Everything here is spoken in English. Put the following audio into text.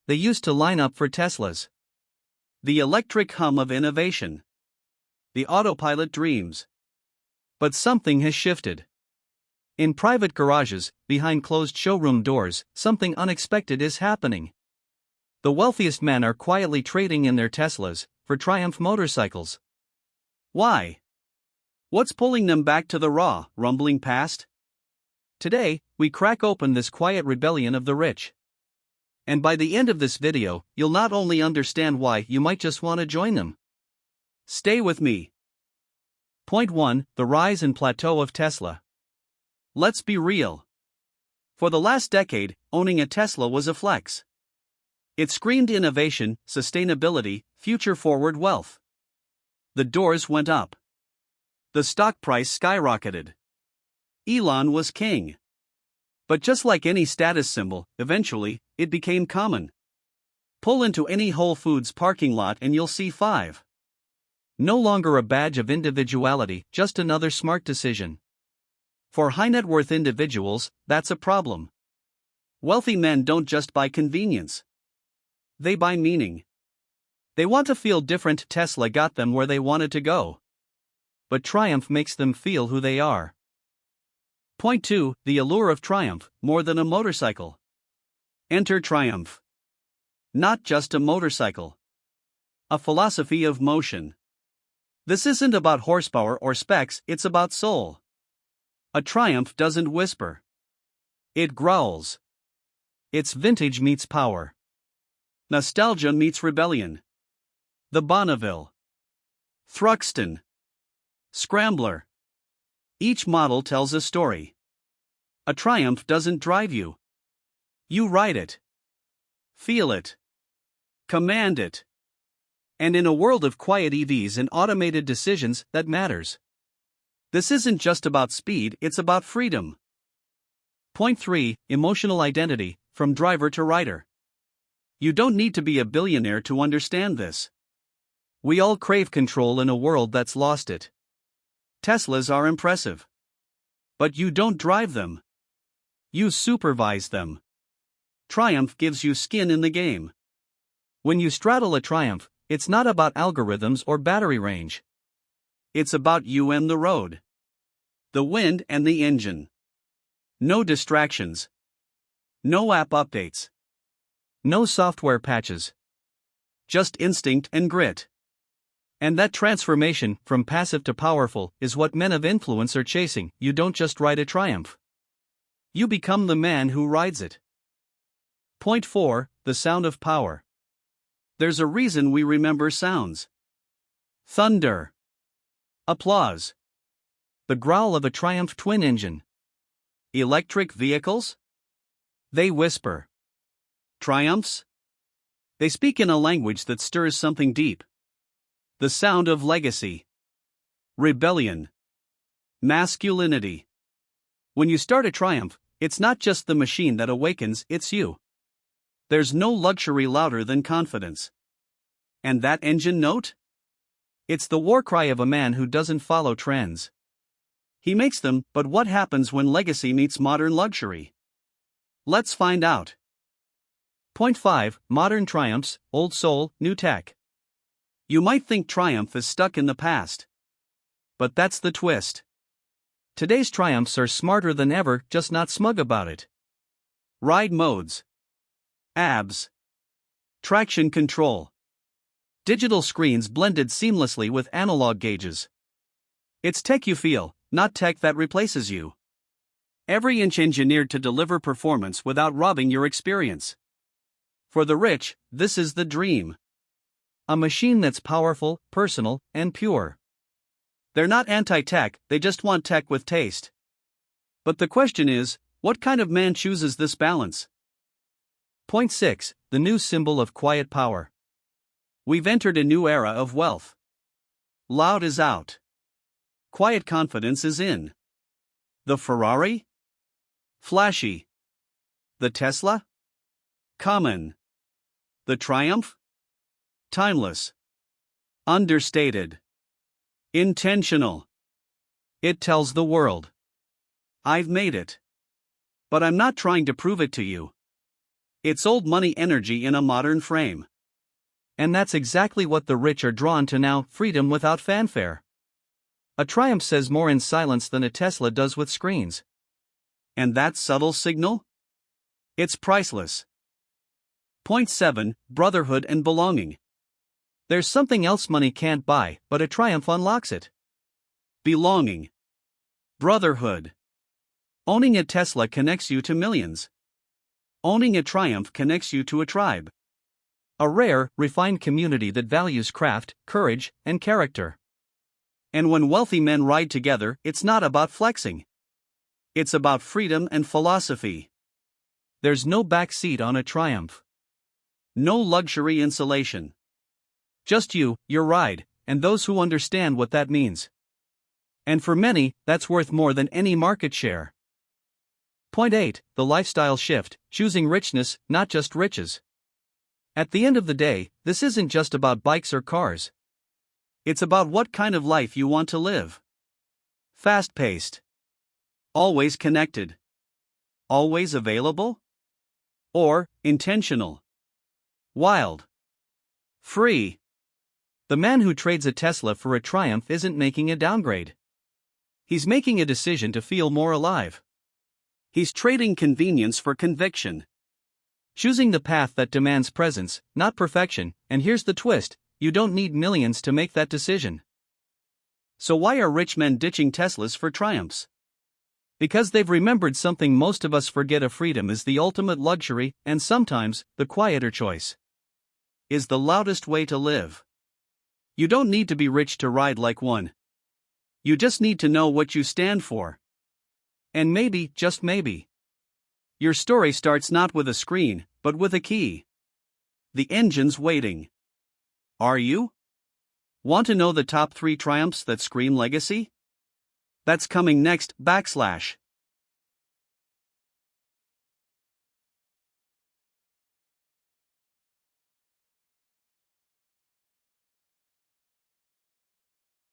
they used to line up for Teslas. The electric hum of innovation. The autopilot dreams. But something has shifted. In private garages, behind closed showroom doors, something unexpected is happening. The wealthiest men are quietly trading in their Teslas for Triumph motorcycles. Why? What's pulling them back to the raw, rumbling past? Today, we crack open this quiet rebellion of the rich. And by the end of this video, you'll not only understand why you might just want to join them. Stay with me. Point 1: The rise and plateau of Tesla. Let's be real. For the last decade, owning a Tesla was a flex. It screamed innovation, sustainability, future-forward wealth. The doors went up. The stock price skyrocketed. Elon was king. But just like any status symbol, eventually, it became common. Pull into any Whole Foods parking lot and you'll see 5. No longer a badge of individuality, just another smart decision. For high net worth individuals, that's a problem. Wealthy men don't just buy convenience. They buy meaning. They want to feel different. Tesla got them where they wanted to go. But Triumph makes them feel who they are. Point 2: The allure of Triumph, more than a motorcycle. Enter Triumph. Not just a motorcycle. A philosophy of motion. This isn't about horsepower or specs, it's about soul. A Triumph doesn't whisper. It growls. It's vintage meets power. Nostalgia meets rebellion. The Bonneville. Thruxton. Scrambler. Each model tells a story. A Triumph doesn't drive you. You ride it. Feel it. Command it. And in a world of quiet EVs and automated decisions, that matters. This isn't just about speed, it's about freedom. Point 3: Emotional identity, from driver to rider. You don't need to be a billionaire to understand this. We all crave control in a world that's lost it. Teslas are impressive. But you don't drive them. You supervise them. Triumph gives you skin in the game. When you straddle a Triumph, it's not about algorithms or battery range. It's about you and the road. The wind and the engine. No distractions. No app updates. No software patches. Just instinct and grit. And that transformation, from passive to powerful, is what men of influence are chasing. You don't just ride a Triumph. You become the man who rides it. Point 4: The sound of power. There's a reason we remember sounds. Thunder. Applause. The growl of a Triumph twin engine. Electric vehicles? They whisper. Triumphs? They speak in a language that stirs something deep. The sound of legacy. Rebellion. Masculinity. When you start a Triumph, it's not just the machine that awakens, it's you. There's no luxury louder than confidence. And that engine note? It's the war cry of a man who doesn't follow trends. He makes them, but what happens when legacy meets modern luxury? Let's find out. Point 5: Modern Triumphs, old soul, new tech. You might think Triumph is stuck in the past. But that's the twist. Today's Triumphs are smarter than ever, just not smug about it. Ride modes. ABS. Traction control. Digital screens blended seamlessly with analog gauges. It's tech you feel, not tech that replaces you. Every inch engineered to deliver performance without robbing your experience. For the rich, this is the dream. A machine that's powerful, personal, and pure. They're not anti-tech, they just want tech with taste. But the question is, what kind of man chooses this balance? Point 6: The new symbol of quiet power. We've entered a new era of wealth. Loud is out. Quiet confidence is in. The Ferrari? Flashy. The Tesla? Common. The Triumph? Timeless. Understated. Intentional. It tells the world, I've made it. But I'm not trying to prove it to you. It's old money energy in a modern frame. And that's exactly what the rich are drawn to now: freedom without fanfare. A Triumph says more in silence than a Tesla does with screens. And that subtle signal? It's priceless. Point 7: Brotherhood and belonging. There's something else money can't buy, but a Triumph unlocks it. Belonging. Brotherhood. Owning a Tesla connects you to millions. Owning a Triumph connects you to a tribe. A rare, refined community that values craft, courage, and character. And when wealthy men ride together, it's not about flexing. It's about freedom and philosophy. There's no back seat on a Triumph. No luxury insulation. Just you, your ride, and those who understand what that means. And for many, that's worth more than any market share. Point 8: The lifestyle shift, choosing richness, not just riches. At the end of the day, this isn't just about bikes or cars. It's about what kind of life you want to live. Fast-paced. Always connected. Always available? Or intentional. Wild. Free. The man who trades a Tesla for a Triumph isn't making a downgrade. He's making a decision to feel more alive. He's trading convenience for conviction. Choosing the path that demands presence, not perfection, and here's the twist: you don't need millions to make that decision. So why are rich men ditching Teslas for Triumphs? Because they've remembered something most of us forget: a freedom is the ultimate luxury, and sometimes, the quieter choice is the loudest way to live. You don't need to be rich to ride like one. You just need to know what you stand for. And maybe, just maybe, your story starts not with a screen, but with a key. The engine's waiting. Are you? Want to know the top 3 Triumphs that scream legacy? That's coming next. //